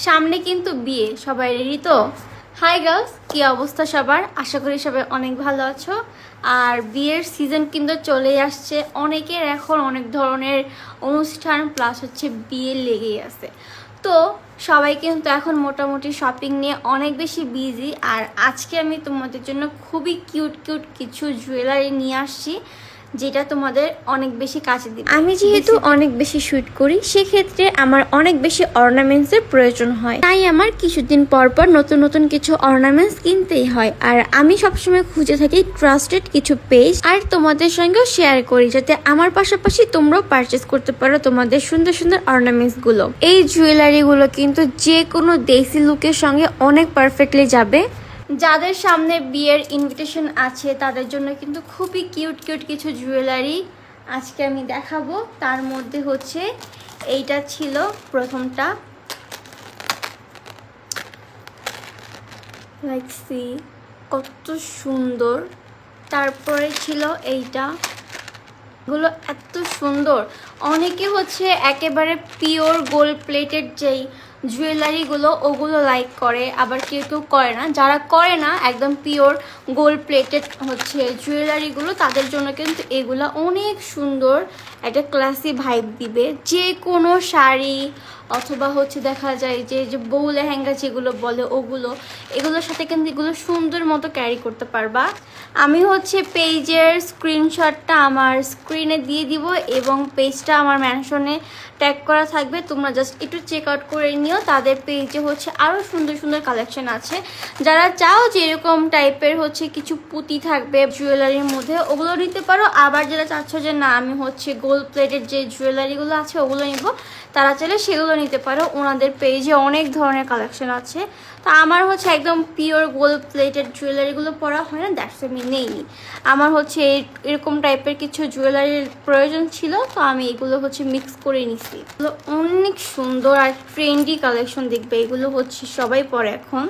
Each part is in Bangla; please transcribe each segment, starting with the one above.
সামনে কিন্তু বিয়ে, সবাই রেডি তো? হাই গার্লস, কি অবস্থা সবার? আশা করি সবাই অনেক ভালো আছো। আর বিয়ের সিজন কিন্তু চলেই আসছে, অনেকের এখন অনেক ধরনের অনুষ্ঠান প্লাস হচ্ছে বিয়ে লেগেই আছে। তো সবাই কিন্তু এখন মোটামুটি শপিং নিয়ে অনেক বেশি বিজি। আর আজকে আমি তোমাদের জন্য খুবই কিউট কিউট কিছু জুয়েলারি নিয়ে আসছি, যেটা তোমাদের অনেক বেশি কাছে দিবে। আমি যেহেতু অনেক বেশি শুট করি, সেক্ষেত্রে আমার অনেক বেশি অর্নামেন্টসের প্রয়োজন হয়, তাই আমার কিছুদিন পর পর নতুন নতুন কিছু অর্নামেন্টস কিনতেই হয়। আর আমি সবসময় খুঁজে থাকি ট্রাস্টেড কিছু পেজ, আর তোমাদের সঙ্গেও শেয়ার করি, যাতে আমার পাশাপাশি তোমরাও পারচেস করতে পারো তোমাদের সুন্দর সুন্দর অর্নামেন্টস গুলো। এই জুয়েলারি গুলো কিন্তু যে কোনো দেশি লুকের সঙ্গে অনেক পারফেক্টলি যাবে। যাদের সামনে বিয়ের ইনভিটেশন আছে তাদের জন্য কিন্তু খুবই কিউট কিউট কিছু জুয়েলারি আজকে আমি দেখাবো। তার মধ্যে হচ্ছে এইটা ছিল প্রথমটা, লাইক সি কত সুন্দর। তারপরে ছিল এইটা, এগুলো এত সুন্দর। অনেকে হচ্ছে একেবারে পিওর গোল্ড প্লেটেড যেই জুয়েলারিগুলো ওগুলো লাইক করে, আবার কেউ কেউ করে না। যারা করে না একদম পিওর গোল্ড প্লেটেড হচ্ছে জুয়েলারিগুলো, তাদের জন্য কিন্তু এগুলো অনেক সুন্দর, একটা ক্লাসি ভাইব দিবে। যে কোনো শাড়ি অথবা হচ্ছে দেখা যায় যে বউ লেহেঙ্গা যেগুলো বলে ওগুলো, এগুলোর সাথে কিন্তু এগুলো সুন্দর মতো ক্যারি করতে পারবা। আমি হচ্ছে পেজের স্ক্রিনশটটা আমার স্ক্রিনে দিয়ে দিব এবং পেজটা আমার মেনশনে ট্যাগ করা থাকবে, তোমরা জাস্ট একটু চেক আউট করে নিও। তাদের পেজে হচ্ছে আরও সুন্দর সুন্দর কালেকশন আছে। যারা চাও যে এরকম টাইপের হচ্ছে কিছু পুঁতি থাকবে জুয়েলারির মধ্যে, ওগুলো নিতে পারো। আবার যারা চাচ্ছ যে না আমি হচ্ছে গোল্ড প্লেটের যে জুয়েলারিগুলো আছে ওগুলো নিব, তারা চাইলে সেগুলো নিতে পারো। ওনাদের পেজে অনেক ধরনের কালেকশন আছে। তো আমার হচ্ছে একদম পিওর গোল্ড প্লেটেড জুয়েলারিগুলো পরা হয় না, দ্যাটস আমি নেইনি। আমার হচ্ছে এরকম টাইপের কিছু জুয়েলারির প্রয়োজন ছিল, তো আমি এগুলো হচ্ছে মিক্স করে নিছি। এগুলো অনেক সুন্দর আর ট্রেন্ডি কালেকশন, দেখবে এগুলো হচ্ছে সবাই পরে এখন।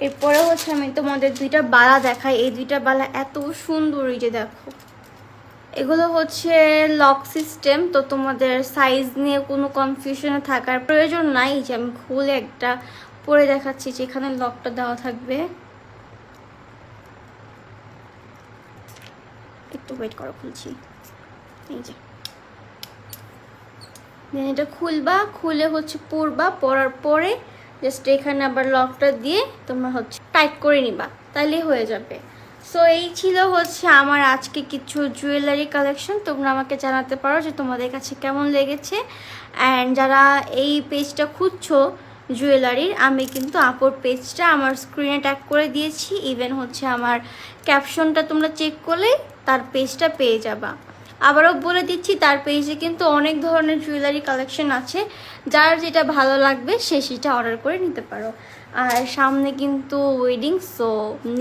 এরপরে হচ্ছে আমি তোমাদের দুইটা বালা দেখাই। এই দুইটা বালা এত সুন্দর, এই যে দেখো, এগুলো হচ্ছে লক সিস্টেম, তো তোমাদের সাইজ নিয়ে কোনো কনফিউশনে থাকার প্রয়োজন নাই। যে আমি খুলে একটা পরে দেখাচ্ছি, যে এখানে লকটা দেওয়া থাকবে। একটু ওয়েট করো, খুলছি। এই যে এটা খুলবা, খুলে হচ্ছে পরবা, পরার পরে জাস্ট এখানে আবার লকটা দিয়ে তোমরা হচ্ছে টাইট করে নিবা, তাহলে হয়ে যাবে। সো এই ছিল হচ্ছে আমার আজকে কিছু জুয়েলারি কালেকশন। তোমরা আমাকে জানাতে পারো যে তোমাদের কাছে কেমন লেগেছে। অ্যান্ড যারা এই পেজটা খুঁজছো জুয়েলারির, আমি কিন্তু আপুর পেজটা আমার স্ক্রিনে ট্যাগ করে দিয়েছি। ইভেন হচ্ছে আমার ক্যাপশনটা তোমরা চেক করলেই তার পেজটা পেয়ে যাবা। আবারও বলে দিচ্ছি, তার পেজে কিন্তু অনেক ধরনের জুয়েলারি কালেকশন আছে। যার যেটা ভালো লাগবে সে সেটা অর্ডার করে নিতে পারো। আর সামনে কিন্তু ওয়েডিং, সো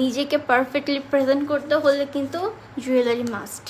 নিজেকে পারফেক্টলি প্রেজেন্ট করতে হলে কিন্তু জুয়েলারি মাস্ট।